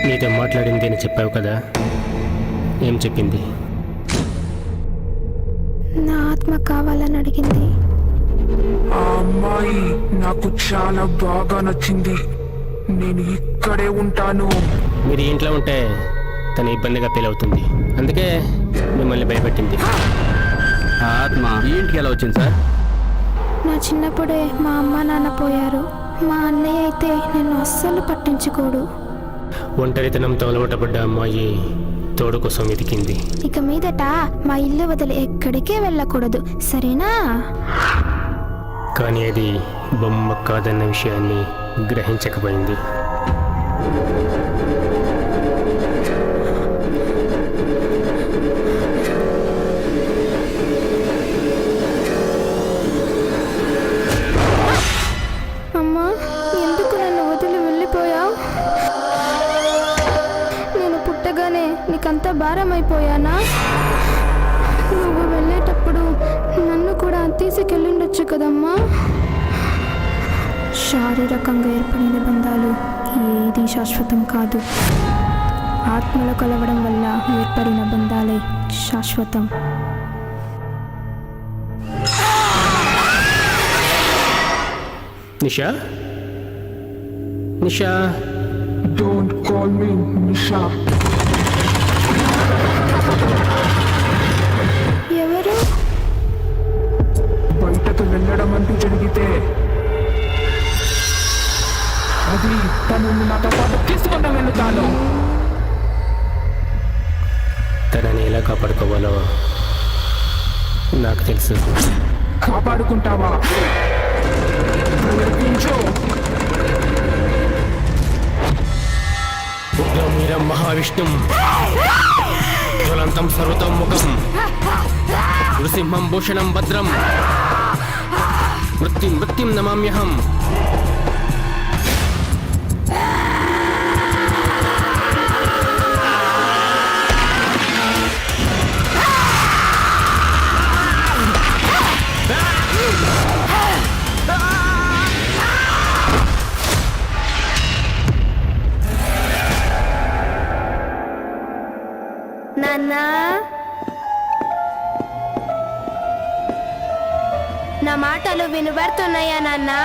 నీతో మాట్లాడింది అని చెప్పావు కదా, ఏం చెప్పింది? నా ఆత్మ కావాలని అడిగింది. ఆ అమ్మాయి నాకు చాలా బాగా నచ్చింది. నేను ఇక్కడే ఉంటాను. మీరు ఇంట్లో ఉంటే తను ఇబ్బందిగా ఫీల్ అవుతుంది, అందుకే మిమ్మల్ని భయపెట్టింది. ఆ ఆత్మ ఈ ఇంటికి ఎలా వచ్చింది సార్? నా చిన్నప్పుడే మా అమ్మ నాన్న పోయారు. మా అన్నయ్య అయితే నన్ను అస్సలు పట్టించుకోడు. ఒంటరితనంతో అలవాటుపడ్డ అమ్మాయి తోడు కోసం వెతికింది. ఇక మీదట మా ఇల్లు వదిలి ఎక్కడికే వెళ్ళకూడదు, సరేనా? కానీ అది బొమ్మ కాదన్న విషయాన్ని గ్రహించకపోయింది. అమ్మా, ఎందుకు నన్ను వదిలి వెళ్ళిపోయావు? నేను పుట్టగానే నీకంతా భారం అయిపోయానా? నువ్వు వెళ్ళేటప్పుడు నన్ను కూడా తీసుకెళ్ళిండొచ్చు కదమ్మా. శారీరకంగా ఏర్పడిన బంధాలు ఏది శాశ్వతం కాదు. ఆత్మలు కలవడం వల్ల ఏర్పడిన బంధాలే శాశ్వతం. నిషా, నిషా, డోంట్ కాల్ మీ నిషా. ఎవరు? బయటకు వెళ్ళడం అంటూ జరిగితే అది తను నాతో పాటు తీసుకుని వెళ్తాను. తనని ఎలా కాపాడుకోవాలో నాకు తెలుసు. కాపాడుకుంటావా? ప్రయత్నించు. ఉగ్రమీరం మహావిష్ణుం జ్వలంతం సర్వతం ముఖం నృసింహం భూషణం భద్రం మృత్యుం మృత్యుం నమామ్యహం. నాన్నా, నా మాటలు వినబడుతున్నాయా నాన్నా?